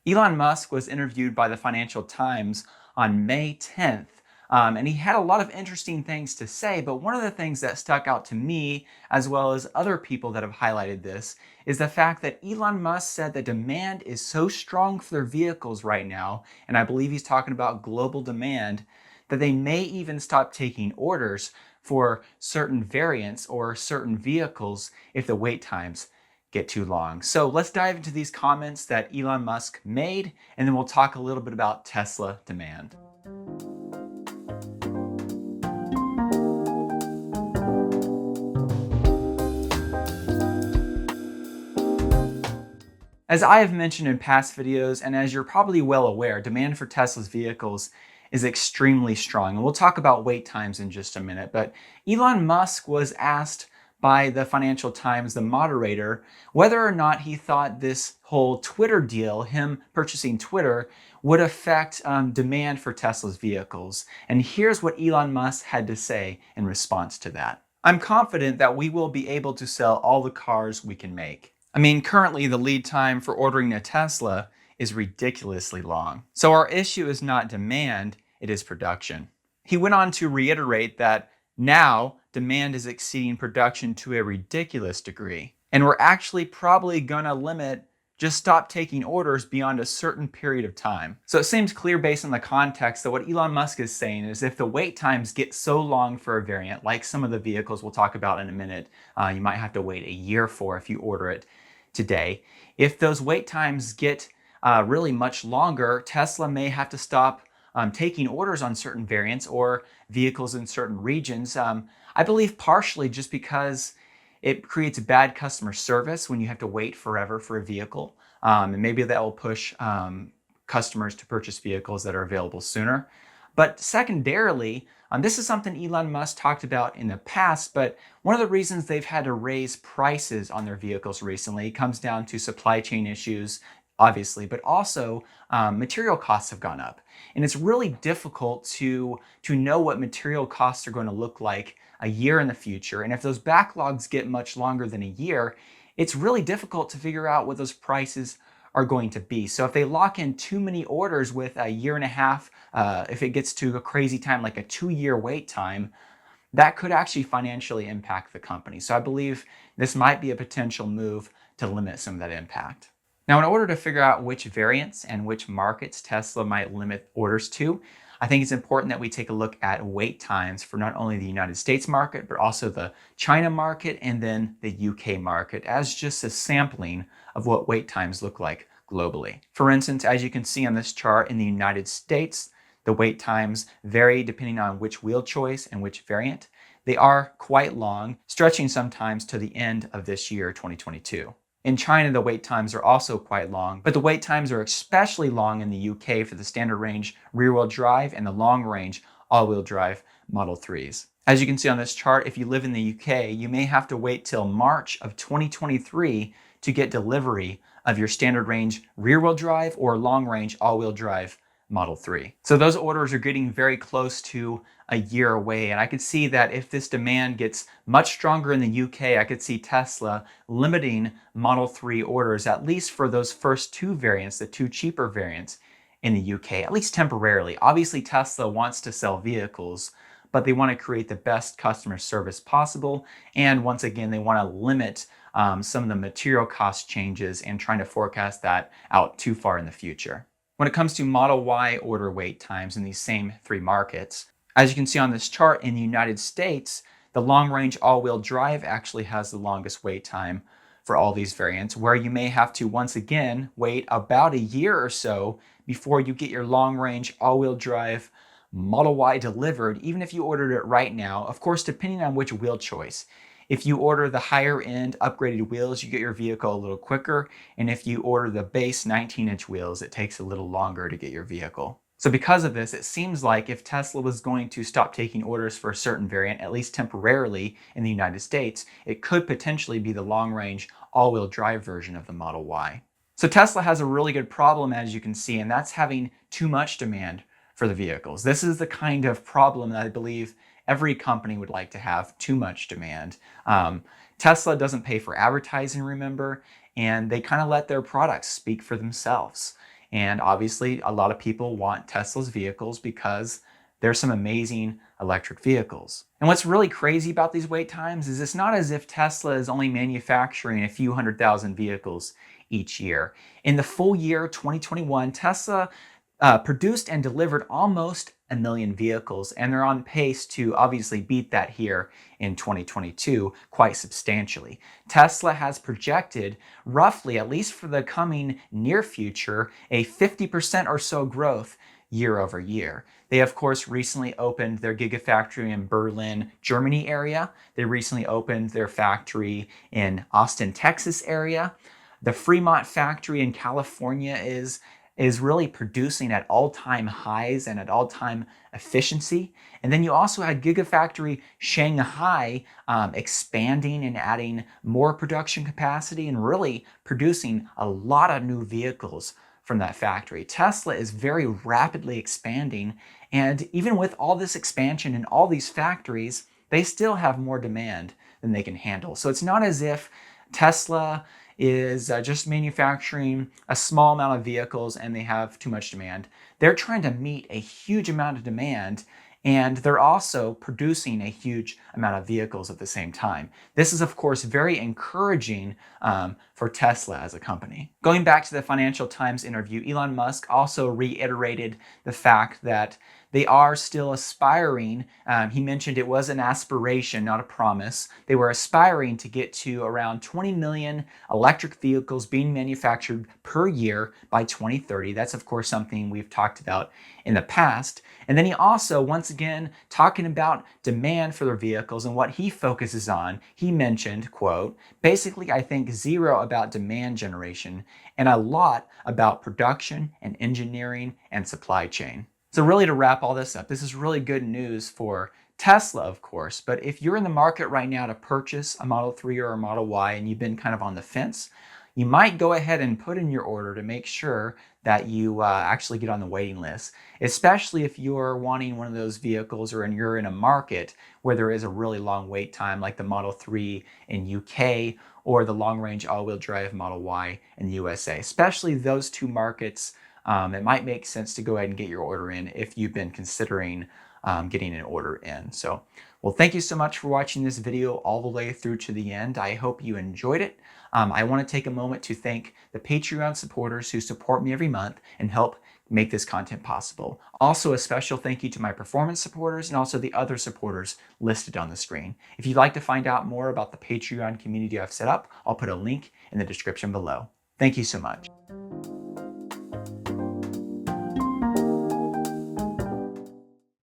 Elon Musk was interviewed by the Financial Times on May 10th, and he had a lot of interesting things to say. But one of the things that stuck out to me, as well as other people that have highlighted this, is the fact that Elon Musk said that demand is so strong for their vehicles right now, and I believe he's talking about global demand, that they may even stop taking orders for certain variants or certain vehicles if the wait times get too long. So let's dive into these comments that Elon Musk made, and then we'll talk a little bit about Tesla demand. As I have mentioned in past videos, and as you're probably well aware, demand for Tesla's vehicles is extremely strong. And we'll talk about wait times in just a minute. But Elon Musk was asked by the Financial Times, the moderator, whether or not he thought this whole Twitter deal, him purchasing Twitter, would affect demand for Tesla's vehicles. And here's what Elon Musk had to say in response to that. I'm confident that we will be able to sell all the cars we can make. I mean, currently the lead time for ordering a Tesla is ridiculously long. So our issue is not demand, it is production. He went on to reiterate that now demand is exceeding production to a ridiculous degree. And we're actually probably gonna just stop taking orders beyond a certain period of time. So it seems clear based on the context that what Elon Musk is saying is if the wait times get so long for a variant, like some of the vehicles we'll talk about in a minute, you might have to wait a year for if you order it today. If those wait times get really much longer, Tesla may have to stop taking orders on certain variants or vehicles in certain regions. I believe partially just because it creates bad customer service when you have to wait forever for a vehicle. And maybe that will push customers to purchase vehicles that are available sooner. But secondarily, this is something Elon Musk talked about in the past, but one of the reasons they've had to raise prices on their vehicles recently comes down to supply chain issues, obviously, but also material costs have gone up. And it's really difficult to know what material costs are going to look like a year in the future. And if those backlogs get much longer than a year, it's really difficult to figure out what those prices are going to be. So if they lock in too many orders with a year and a half, if it gets to a crazy time like a 2-year wait time, that could actually financially impact the company. So I believe this might be a potential move to limit some of that impact. Now, in order to figure out which variants and which markets Tesla might limit orders to, I think it's important that we take a look at wait times for not only the United States market, but also the China market and then the UK market as just a sampling of what wait times look like globally. For instance, as you can see on this chart in the United States, the wait times vary depending on which wheel choice and which variant. They are quite long, stretching sometimes to the end of this year, 2022. In China, the wait times are also quite long, but the wait times are especially long in the UK for the standard range rear-wheel drive and the long-range all-wheel drive Model 3s. As you can see on this chart, if you live in the UK, you may have to wait till March of 2023 to get delivery of your standard range rear-wheel drive or long-range all-wheel drive Model 3. So those orders are getting very close to a year away. And I could see that if this demand gets much stronger in the UK, I could see Tesla limiting Model 3 orders, at least for those first two variants, the two cheaper variants in the UK, at least temporarily. Obviously, Tesla wants to sell vehicles, but they want to create the best customer service possible. And once again, they want to limit some of the material cost changes and trying to forecast that out too far in the future. When it comes to Model Y order wait times in these same three markets, as you can see on this chart in the United States, the long-range all-wheel drive actually has the longest wait time for all these variants, where you may have to once again wait about a year or so before you get your long-range all-wheel drive Model Y delivered, even if you ordered it right now, of course, depending on which wheel choice. If you order the higher end upgraded wheels, you get your vehicle a little quicker. And if you order the base 19-inch wheels, it takes a little longer to get your vehicle. So because of this, it seems like if Tesla was going to stop taking orders for a certain variant, at least temporarily in the United States, it could potentially be the long-range all-wheel drive version of the Model Y. So Tesla has a really good problem, as you can see, and that's having too much demand for the vehicles. This is the kind of problem that I believe every company would like to have, too much demand. Tesla doesn't pay for advertising, remember, and they kind of let their products speak for themselves. And obviously, a lot of people want Tesla's vehicles because there's some amazing electric vehicles. And what's really crazy about these wait times is it's not as if Tesla is only manufacturing a few 100,000 vehicles each year. In the full year 2021, Tesla produced and delivered almost a million vehicles, and they're on pace to obviously beat that here in 2022 quite substantially. Tesla has projected roughly, at least for the coming near future, a 50% or so growth year over year. They, of course, recently opened their Gigafactory in Berlin, Germany area. They recently opened their factory in Austin, Texas area. The Fremont factory in California is really producing at all-time highs and at all-time efficiency. And then you also had Gigafactory Shanghai expanding and adding more production capacity and really producing a lot of new vehicles from that factory. Tesla is very rapidly expanding, and even with all this expansion in all these factories, they still have more demand than they can handle. So it's not as if Tesla is just manufacturing a small amount of vehicles and they have too much demand. They're trying to meet a huge amount of demand, and they're also producing a huge amount of vehicles at the same time. This is, of course, very encouraging for Tesla as a company. Going back to the Financial Times interview, Elon Musk also reiterated the fact that they are still aspiring. He mentioned it was an aspiration, not a promise. They were aspiring to get to around 20 million electric vehicles being manufactured per year by 2030. That's, of course, something we've talked about in the past. And then he also, once again, talking about demand for their vehicles and what he focuses on, he mentioned, quote, basically, I think zero about demand generation and a lot about production and engineering and supply chain. So really, to wrap all this up, this is really good news for Tesla, of course, but if you're in the market right now to purchase a Model 3 or a Model Y and you've been kind of on the fence, you might go ahead and put in your order to make sure that you actually get on the waiting list, especially if you're wanting one of those vehicles or you're in a market where there is a really long wait time, like the Model 3 in UK or the long-range all-wheel drive Model Y in the USA. Especially those two markets, it might make sense to go ahead and get your order in if you've been considering getting an order in. So, well, thank you so much for watching this video all the way through to the end. I hope you enjoyed it. I want to take a moment to thank the Patreon supporters who support me every month and help make this content possible. Also, a special thank you to my performance supporters and also the other supporters listed on the screen. If you'd like to find out more about the Patreon community I've set up, I'll put a link in the description below. Thank you so much.